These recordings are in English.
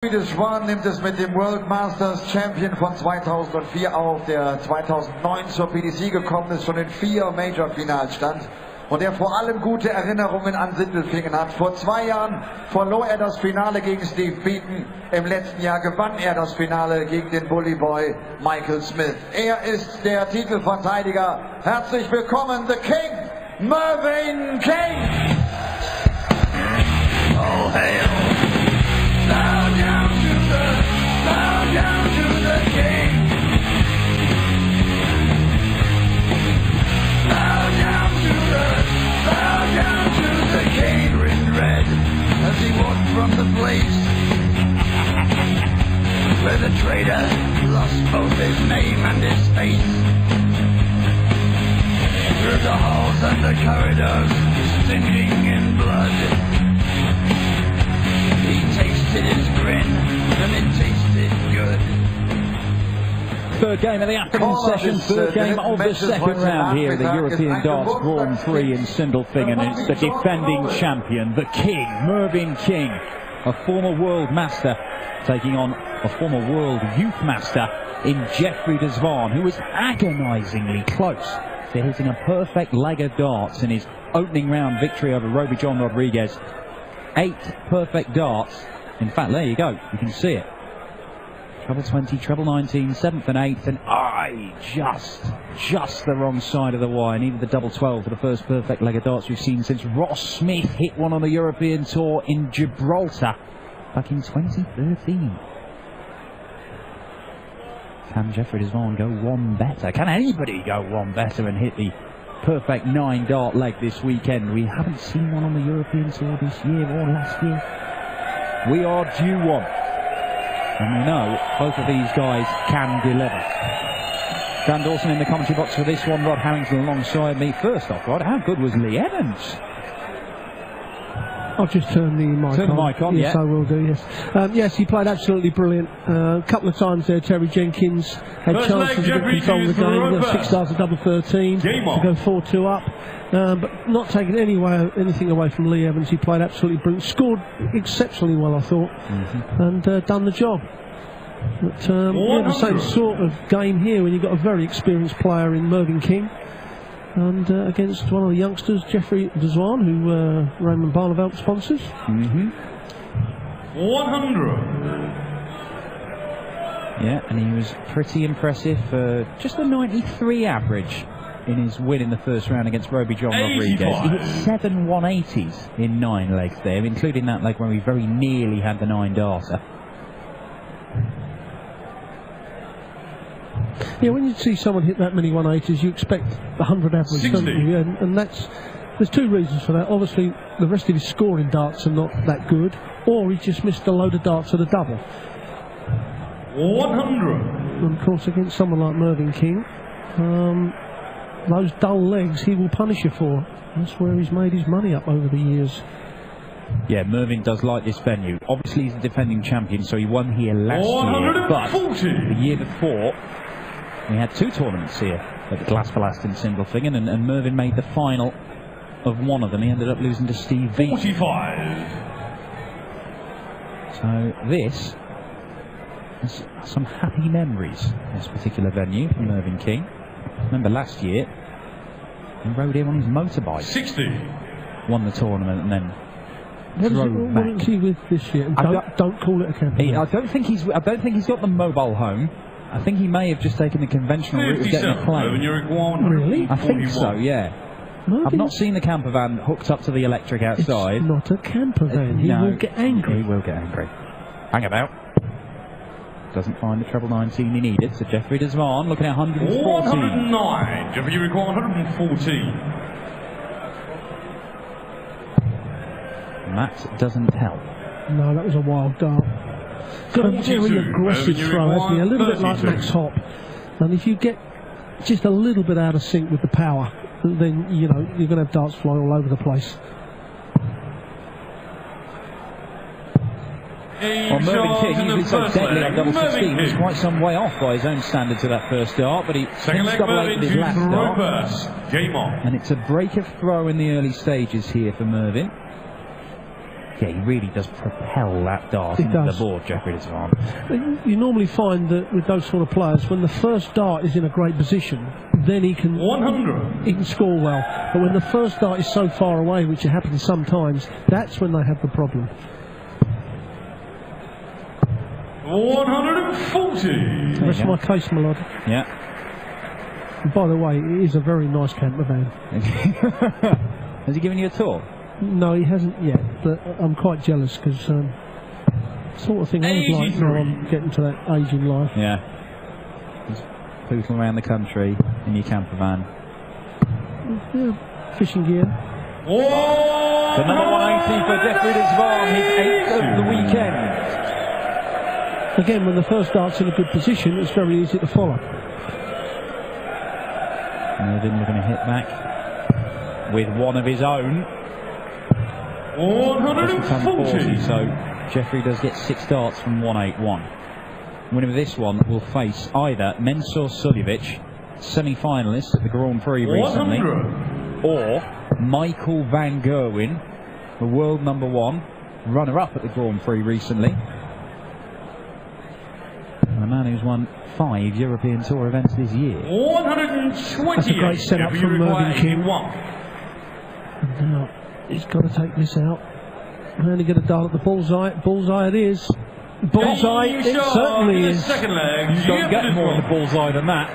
Zwaan nimmt es mit dem World Masters Champion von 2004 auf, der 2009 zur PDC gekommen ist, schon in 4 Major-Finals stand und der vor allem gute Erinnerungen an Sindelfingen hat. Vor 2 Jahren verlor er das Finale gegen Steve Beaton. Im letzten Jahr gewann er das Finale gegen den Bully Boy Michael Smith. Er ist der Titelverteidiger. Herzlich willkommen, the King, Mervyn King! All hail! Bow down to the king. Bow down to the king in red as he walked from the place where the traitor lost both his name and his face. Through the halls and the corridors, stinking in blood. He tasted his grin, and it tasted good. Third game of the afternoon session, third game of the second round here at the European Darts Grand Prix in Sindelfingen. It's the defending champion, the King, Mervyn King, a former world master, taking on a former world youth master in Jeffrey Zwaan, who was agonisingly close to hitting a perfect leg of darts in his opening round victory over Roby John Rodriguez. 8 perfect darts. In fact, there you go, you can see it. Treble 20, treble 19, 7th and 8th, and just the wrong side of the wire. Needed the double 12 for the first perfect leg of darts we've seen since Ross Smith hit one on the European Tour in Gibraltar back in 2013. Can Jeffrey Zwaan go one better? Can anybody go one better and hit the perfect 9-dart leg this weekend? We haven't seen one on the European Tour this year or last year. We are due one. And we know both of these guys can deliver. Dan Dawson in the commentary box for this one. Rod Harrington alongside me. First off, Rod, how good was Lee Evans? I'll just turn the mic on. Yes, yeah. I will do, yes. Yes, he played absolutely brilliant. A couple of times there, Terry Jenkins had chances to control the game. 6 stars at double 13 to go 4-2 up. But not taking anything away from Lee Evans. He played absolutely brilliant. Scored exceptionally well, I thought, and done the job. But yeah, the same sort of game here when you've got a very experienced player in Mervyn King. And against one of the youngsters, Jeffrey Zwaan, who Raymond Barneveld sponsors. 100. Yeah, and he was pretty impressive for just a 93 average in his win in the first round against Roby John Rodriguez. He hit 7 180s in 9 legs there, including that leg when we very nearly had the 9-darter. Yeah, when you see someone hit that many 180s, you expect 100 average, don't you? And there's 2 reasons for that. Obviously, the rest of his scoring darts are not that good, or he just missed a load of darts at a double. 100. And of course, against someone like Mervyn King, those dull legs he will punish you for. That's where he's made his money up over the years. Yeah, Mervyn does like this venue. Obviously, he's the defending champion, so he won here last year. But the year before, we had 2 tournaments here at the Glaspalast in Sindelfingen, and Mervyn made the final of one of them. He ended up losing to Steve Beaton. 45. So this is some happy memories, this particular venue for Mervyn King. Remember last year, he rode in on his motorbike. 60. Won the tournament and then drove back. What is he with this year? And don't call it a camper. I don't think he's got the mobile home. I think he may have just taken the conventional route of getting a plane. Really? I think so, yeah. I've not seen the camper van hooked up to the electric outside. It's not a camper van. He will get angry. He will get angry. Hang about. Doesn't find the treble 19 he needed, so Jeffrey Zwaan looking at 114. 109. Jeffrey, you require 114. And that doesn't help. No, that was a wild dart. Got a very aggressive throw, hasn't he? A little bit like Max Hopp. And if you get just a little bit out of sync with the power, then, you know, you're going to have darts fly all over the place. Well, Mervyn King, he's been so deadly on double 16. He's quite some way off by his own standards to that first dart, but he finished double 8 with his last dart. Game on. And it's a break of throw in the early stages here for Mervyn. Yeah, he really does propel that dart into the board, Jeffrey Zwaan. You normally find that with those sort of players, when the first dart is in a great position, then he can score well. But when the first dart is so far away, which it happens sometimes, that's when they have the problem. 140. That's my case, my lord. Yeah. And by the way, it is a very nice camper van. Has he given you a tour? No, he hasn't yet, but I'm quite jealous because sort of thing I would like now I'm getting to that age in life. Yeah. Just pootling around the country in your camper van. Yeah, fishing gear. So another 180 for Jeffrey Zwaan, his 8th of the weekend. Again, when the first dart's in a good position, it's very easy to follow. Mervyn looking to hit back with one of his own. 140. So Jeffrey does get 6 darts from 181. Winner of this one will face either Mensur Suljovic, semi-finalist at the Grand Prix recently, 100. or Michael van Gerwen, the world #1, runner-up at the Grand Prix recently, and a man who's won 5 European Tour events this year. 120. That's a great setup from Mervyn King. Now, he's got to take this out. Only get a dart at the bullseye. Bullseye it is. Bullseye it certainly is. Second leg. You don't get more in the bullseye than that.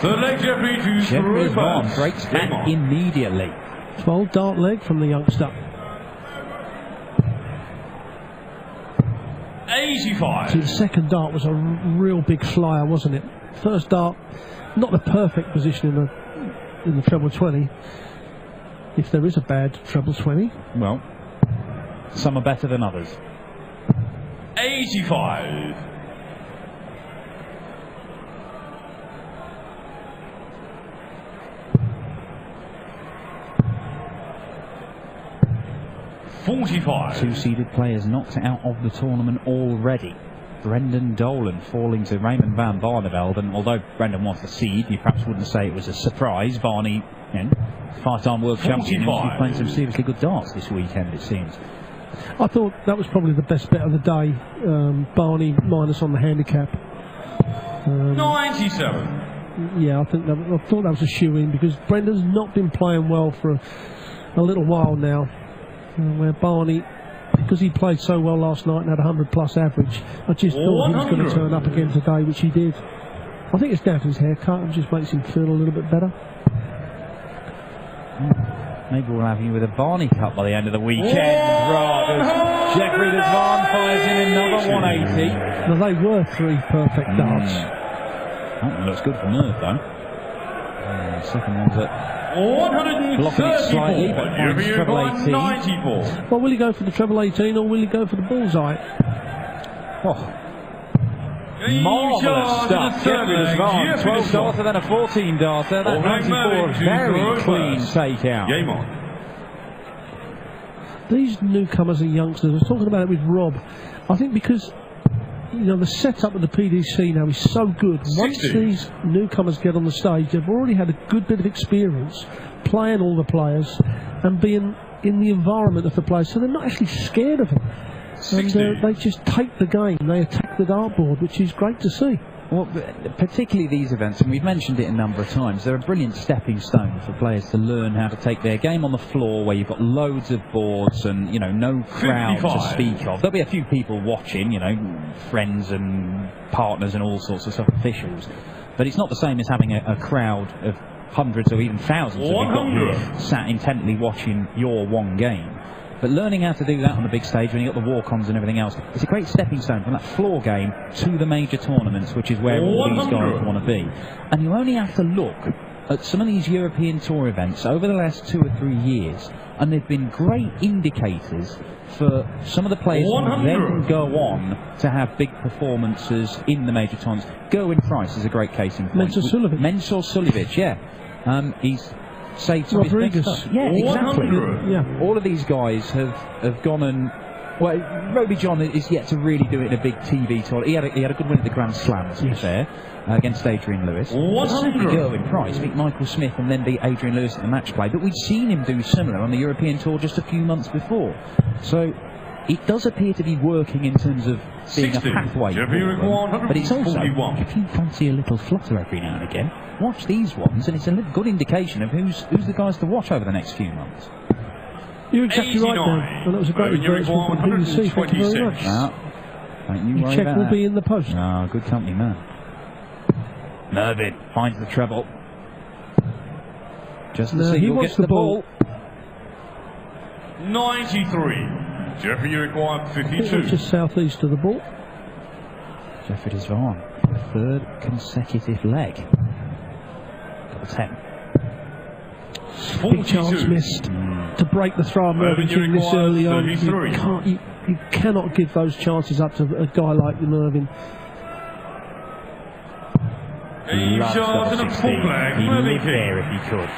Third leg, Jeffrey to Jeffrey Zwaan breaks back immediately. 12 dart leg from the youngster. 85. See, the second dart was a real big flyer, wasn't it? First dart, not the perfect position in the treble 20. If there is a bad treble 20. Well, some are better than others. 85. Two-seeded players knocked out of the tournament already. Brendan Dolan falling to Raymond van Barneveld, and although Brendan was the seed, you perhaps wouldn't say it was a surprise. Barney, you know, 5-time world champion, he's playing some seriously good darts this weekend, it seems. I thought that was probably the best bet of the day. Barney minus on the handicap. 97. Yeah, I thought that was a shoe-in because Brendan's not been playing well for a little while now. Where Barney, because he played so well last night and had a 100+ average, I just thought he was going to turn up again today, which he did. I think it's down to his haircut, it just makes him feel a little bit better. Maybe we'll have you with a Barney cut by the end of the weekend. Jeffrey Zwaan fires in another 180. Now they were 3 perfect darts. That looks good for Merv though. Second one's at 134. blocking it slightly, but treble 18. 94. Well, will he go for the treble 18 or will he go for the bullseye? Oh. Marvellous stuff. Jeffrey Zwaan, 12 darter, then a 14 darter. That 94, a very clean takeout. Game on. These newcomers and youngsters, I was talking about it with Rob, I think because you know the setup of the PDC now is so good. 60. Once these newcomers get on the stage, they've already had a good bit of experience playing all the players and being in the environment of the players, so they're not actually scared of them. And they just take the game, they attack the dartboard, which is great to see. Well, particularly these events, and we've mentioned it a number of times, they're a brilliant stepping stone for players to learn how to take their game on the floor where you've got loads of boards and, you know, no crowd 55. to speak of. There'll be a few people watching, you know, friends and partners and all sorts of stuff, officials. But it's not the same as having a crowd of hundreds or even thousands that we've got here sat intently watching your one game. But learning how to do that on the big stage when you've got the walk-ons and everything else, it's a great stepping stone from that floor game to the major tournaments, which is where all these guys want to be. And you only have to look at some of these European Tour events over the last 2 or 3 years, and they've been great indicators for some of the players who then go on to have big performances in the major tournaments. Gerwin Price is a great case in point. Mensur Suljovic, yeah. He's saved some of his big stuff. Yeah, exactly. Yeah. All of these guys have gone and... Well, Roby John is yet to really do it in a big TV tournament. He had a good win at the Grand Slam, to be fair. against Adrian Lewis. It's only Gerwyn Price beat Michael Smith and then beat Adrian Lewis at the match play, but we'd seen him do similar on the European Tour just a few months before. So it does appear to be working in terms of being a pathway forward, but it's also, if you fancy a little flutter every now and again, watch these ones, and it's a good indication of who's the guys to watch over the next few months. You're exactly right, Dan. And that was a great advertisement from BBC. Thank you very much. No, don't you worry check about will that. be in the post. No, good company, man. Mervyn finds the treble. Just as he gets the ball. 93. Jeffrey, you require 52. Just southeast of the ball. Jeffrey Zwaan, the third consecutive leg. Double 10. Big chance missed to break the throw on Mervyn King this early on. You cannot give those chances up to a guy like Mervyn. He loves the 16. He'd live there if he could.